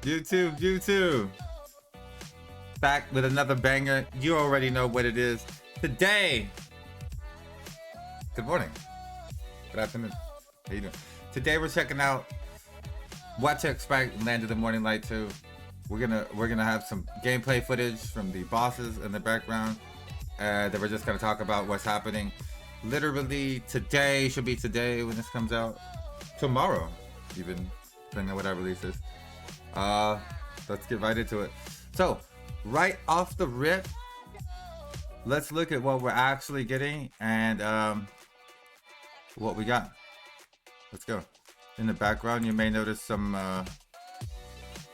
YouTube, YouTube. Back with another banger. You already know what it is. Today. Good morning. Good afternoon. How you doing? Today we're checking out what to expect in Land of the Morning Light 2. We're gonna have some gameplay footage from the bosses in the background. That we're just gonna talk about what's happening. Literally today, should be today when this comes out. Tomorrow, even, depending on what I release is. Let's get right into it. So, right off the rip, let's look at what we're actually getting and what we got. Let's go. In the background, you may notice some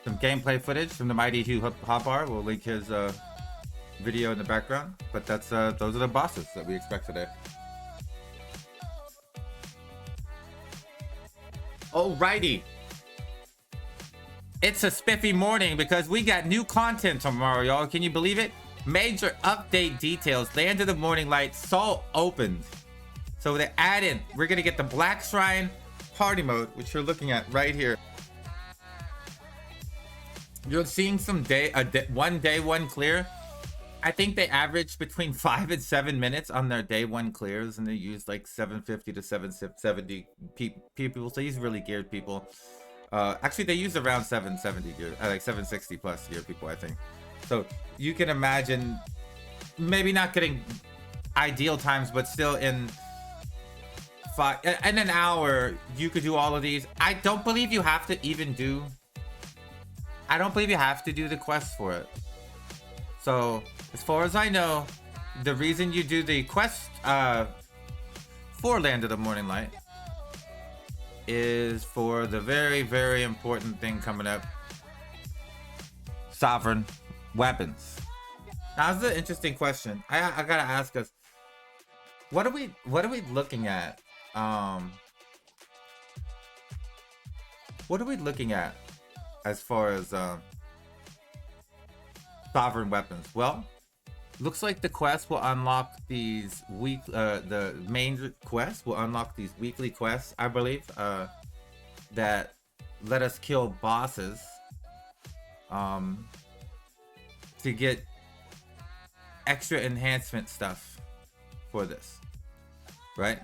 gameplay footage from the mighty Hugh Hopar. We'll link his video in the background. But that's those are the bosses that we expect today. Alrighty. It's a spiffy morning because we got new content tomorrow, y'all. Can you believe it? Major update details. Land of the Morning Light Soul opened. So they added, we're gonna get the Black Shrine party mode, which you're looking at right here. You're seeing some one day one clear. I think they average between 5 and 7 minutes on their day one clears, and they use like 750 to 770 people. So these really geared people. Actually, they use around 770 gear, like 760 plus gear people, I think. So you can imagine maybe not getting ideal times, but still in an hour you could do all of these. I don't believe you have to even do. I don't believe you have to do the quest for it. So as far as I know, the reason you do the quest for Land of the Morning Light is for the very, very important thing coming up: sovereign weapons. Now, that's an interesting question. I gotta ask us, what are we looking at? What are we looking at as far as sovereign weapons? Well, looks like the quest will unlock these the main quest will unlock these weekly quests, I believe, that let us kill bosses to get extra enhancement stuff for this, right?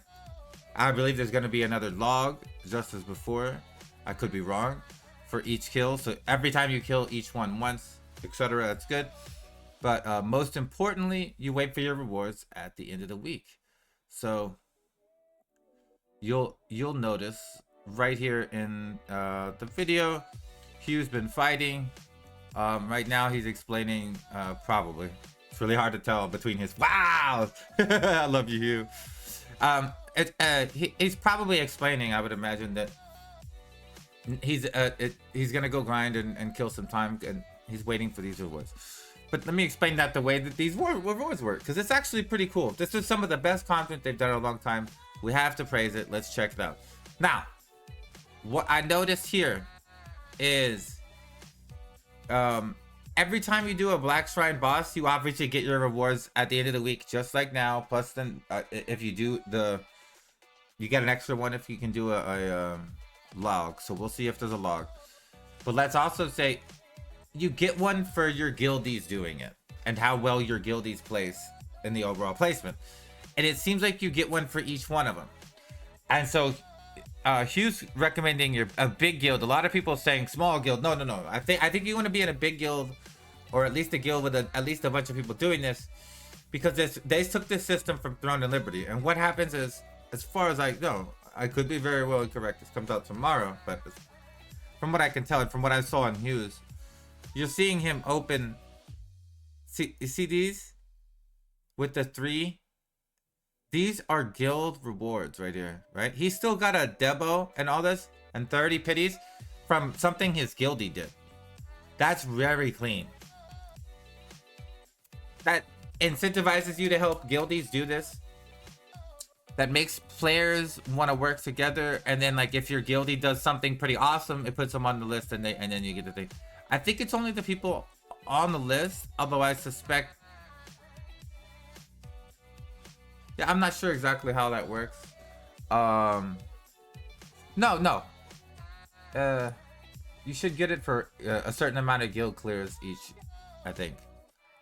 I believe there's going to be another log, just as before. I could be wrong, for each kill. So every time you kill each one once, etc., that's good. But most importantly, you wait for your rewards at the end of the week. So you'll notice right here in the video, Hugh's been fighting. Right now he's explaining, probably. It's really hard to tell between his wow. I love you, Hugh. He's probably explaining, I would imagine, that he's gonna go grind and kill some time, and he's waiting for these rewards. But let me explain that the way that these rewards work, because it's actually pretty cool. This is some of the best content they've done in a long time. We have to praise it. Let's check it out. Now, what I noticed here is every time you do a Black Shrine boss, you obviously get your rewards at the end of the week, just like now. Plus, then if you do you get an extra one if you can do a log. So we'll see if there's a log. But let's also say you get one for your guildies doing it and how well your guildies place in the overall placement. And it seems like you get one for each one of them. And so Hugh's recommending a big guild. A lot of people saying small guild. No. I think you want to be in a big guild, or at least a guild with at least a bunch of people doing this, because they took this system from Throne and Liberty. And what happens is, as far as I know, I could be very well incorrect. This comes out tomorrow, but from what I can tell and from what I saw in Hughes, you're seeing him open. You see these with the 3? These are guild rewards right here, right? He's still got a Debo and all this, and 30 pities from something his guildie did. That's very clean. That incentivizes you to help guildies do this. That makes players want to work together, and then like if your guildie does something pretty awesome, it puts them on the list, and then you get the thing. I think it's only the people on the list, although I suspect. Yeah, I'm not sure exactly how that works. No. You should get it for a certain amount of guild clears each, I think.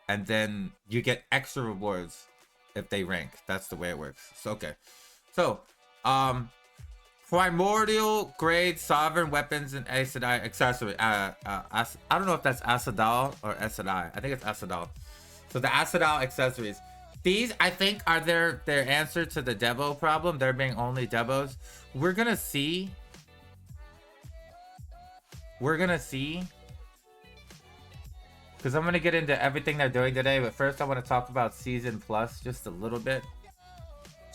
And then you get extra rewards if they rank. That's the way it works. So, okay. So, primordial grade sovereign weapons and ASADAL accessory. I don't know if that's ASADAL or ASADAL. I think it's ASADAL. So the ASADAL accessories. These, I think, are their answer to the Devo problem. There being only Devos. We're gonna see. Because I'm going to get into everything they're doing today. But first, I want to talk about Season Plus just a little bit.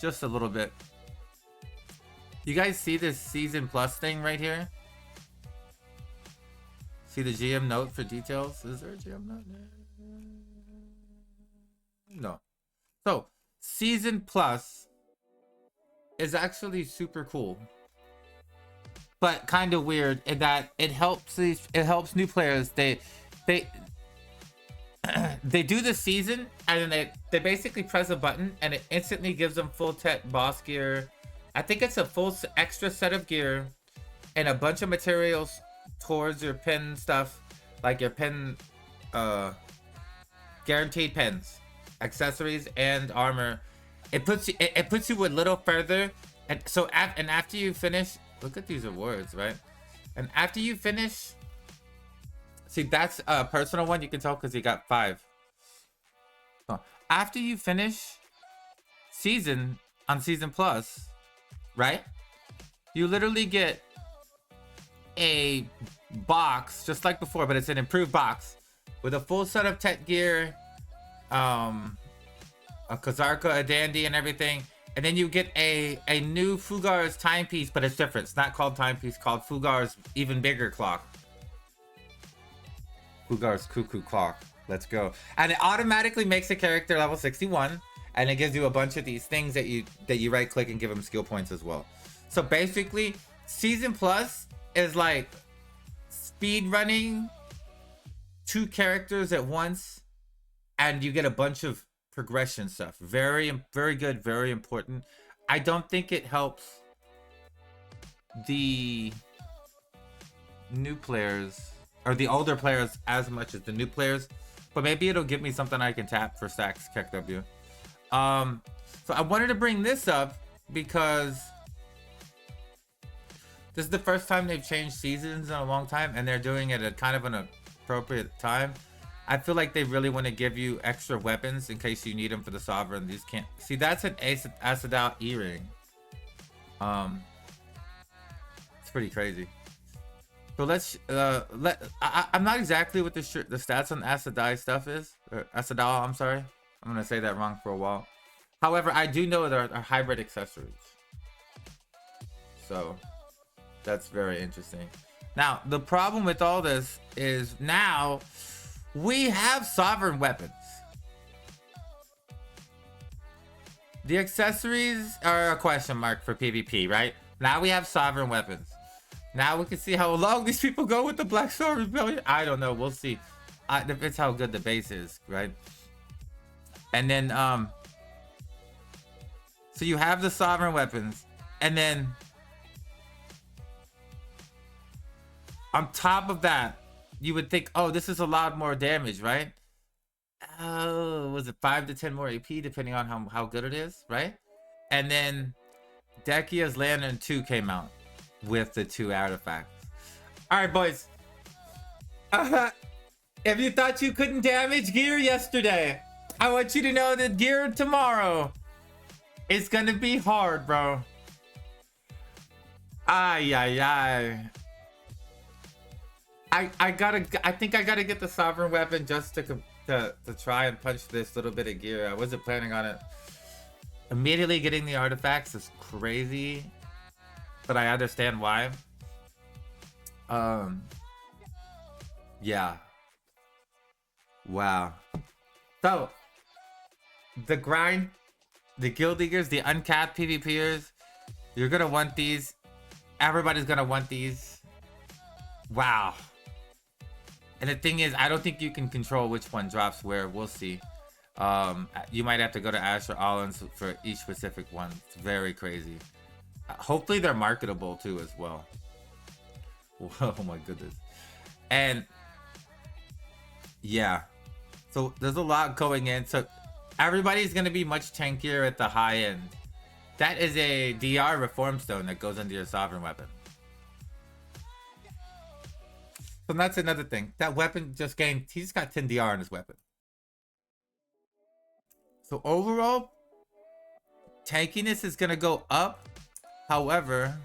Just a little bit. You guys see this Season Plus thing right here? See the GM note for details? Is there a GM note? No. So, Season Plus is actually super cool. But kind of weird in that it helps new players. They do the season and then they basically press a button and it instantly gives them full tech boss gear. I think it's a full extra set of gear and a bunch of materials towards your pin stuff, like your pin guaranteed pins, accessories, and armor. It puts you a little further, and so after you finish. Look at these awards, right? And after you finish, see, that's a personal one. You can tell because you got 5. Oh. After you finish Season Plus, right? You literally get a box just like before, but it's an improved box with a full set of tech gear, a Kazarka, a Dandy, and everything. And then you get a new Fugar's timepiece, but it's different. It's not called timepiece, called Fugar's even bigger clock. Fugar's cuckoo clock. Let's go. And it automatically makes a character level 61, and it gives you a bunch of these things that you right click and give them skill points as well. So basically, Season Plus is like speed running 2 characters at once, and you get a bunch of progression stuff. Very good, very important. I don't think it helps the new players or the older players as much as the new players, but maybe it'll give me something I can tap for stacks KW. So I wanted to bring this up because this is the first time they've changed seasons in a long time, and they're doing it at kind of an appropriate time. I feel like they really want to give you extra weapons in case you need them for the Sovereign. These can't... See, that's an ASADAL E-ring. It's pretty crazy. So let's... I'm not exactly what the stats on ASADAL stuff is. Or ASADAL, I'm sorry. I'm going to say that wrong for a while. However, I do know there are hybrid accessories. So, that's very interesting. Now, the problem with all this is now... we have sovereign weapons. The accessories are a question mark for PvP, right? Now we have sovereign weapons. Now we can see how long these people go with the Black Sword Rebellion. I don't know. We'll see. Depends how good the base is, right? And then, so you have the sovereign weapons. And then, on top of that, you would think, oh, this is a lot more damage, right? Oh, was it 5 to 10 more AP depending on how good it is, right? And then Dekia's Lantern 2 came out with the 2 artifacts. All right, boys. If you thought you couldn't damage gear yesterday, I want you to know that gear tomorrow is gonna be hard, bro. Ay, ay, ay. I think I gotta get the sovereign weapon just to try and punch this little bit of gear. I wasn't planning on it. Immediately getting the artifacts is crazy, but I understand why. Yeah. Wow. So the grind, the guild eagers, the uncapped PvPers, you're gonna want these. Everybody's gonna want these. Wow. And the thing is, I don't think you can control which one drops where. We'll see. You might have to go to Ash or Allens for each specific one. It's very crazy. Hopefully they're marketable too as well. Oh my goodness. And yeah, so there's a lot going in. So everybody's gonna be much tankier at the high end. That is a DR reform stone that goes into your sovereign weapon. So that's another thing. That weapon just gained, he just got 10 DR in his weapon. So overall, tankiness is gonna go up. However,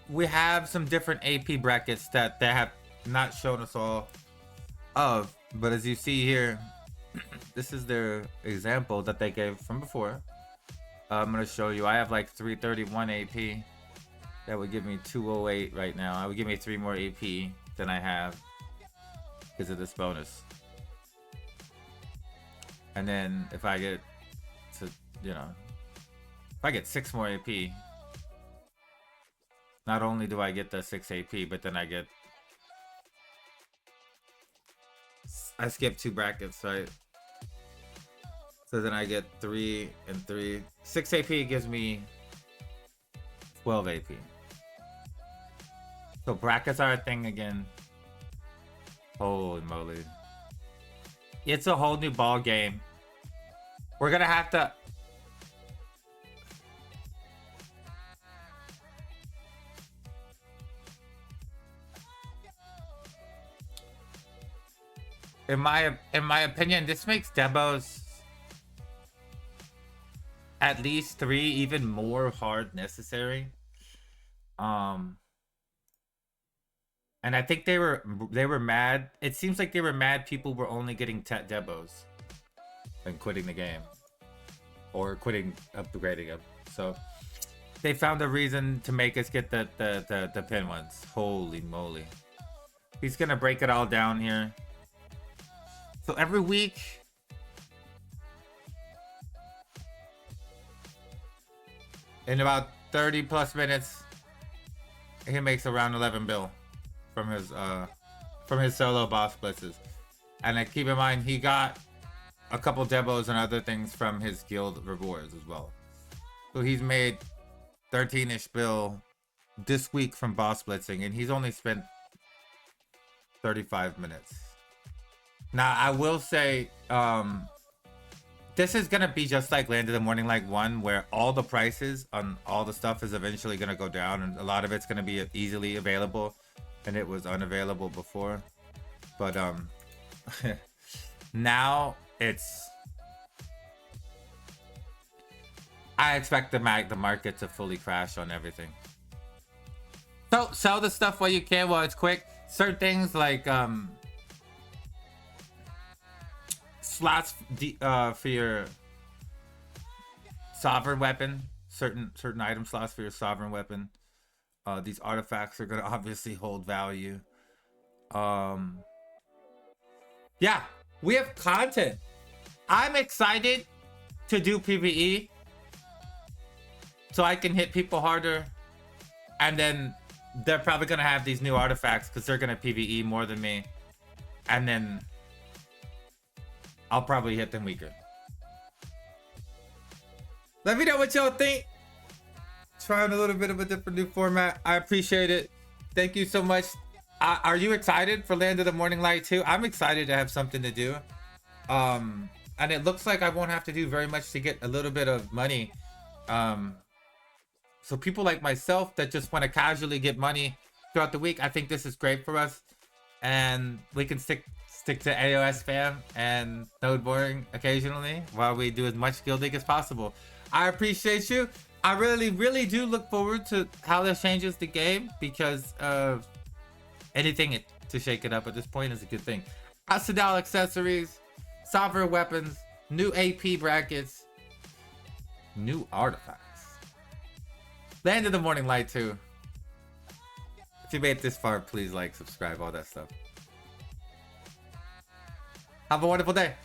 we have some different AP brackets that they have not shown us all of. But as you see here, this is their example that they gave from before. I'm gonna show you. I have like 331 AP. That would give me 208 right now. I would give me 3 more AP than I have because of this bonus. And then if I get to, you know, if I get 6 more AP, not only do I get the 6 AP, but then I skip 2 brackets, right? So then I get 3 and 3. 6 AP gives me 12 AP. So brackets are a thing again. Holy moly. It's a whole new ball game. We're gonna have to... In my opinion, this makes demos at least 3 even more hard necessary. And I think they were mad. It seems like they were mad people were only getting debos and quitting the game or upgrading them. So they found a reason to make us get the pin ones. Holy moly. He's gonna break it all down here. So every week, in about 30 plus minutes, he makes around 11 bill from his solo boss blitzes. And keep in mind, he got a couple debos and other things from his guild rewards as well. So he's made 13-ish bill this week from boss blitzing, and he's only spent 35 minutes. Now, I will say, this is gonna be just like Land of the Morning Light 1, where all the prices on all the stuff is eventually gonna go down, and a lot of it's gonna be easily available, and it was unavailable before. But now it's... I expect the market to fully crash on everything. So sell the stuff while you can, while it's quick. Certain things like slots for your sovereign weapon, certain item slots for your sovereign weapon. These artifacts are gonna obviously hold value. Yeah, we have content. I'm excited to do PvE so I can hit people harder, and then they're probably gonna have these new artifacts because they're gonna PvE more than me, and then I'll probably hit them weaker. Let me know what y'all think. Trying a little bit of a different new format. I appreciate it. Thank you so much. Are you excited for Land of the Morning Light 2? I'm excited to have something to do. And it looks like I won't have to do very much to get a little bit of money. So people like myself that just want to casually get money throughout the week, I think this is great for us. And we can stick to AOS spam and node boring occasionally while we do as much guilding as possible. I appreciate you. I really do look forward to how this changes the game, because anything to shake it up at this point is a good thing. ASADAL accessories, sovereign weapons, new AP brackets, new artifacts. Land of the Morning Light 2. If you made it this far, please like, subscribe, all that stuff. Have a wonderful day.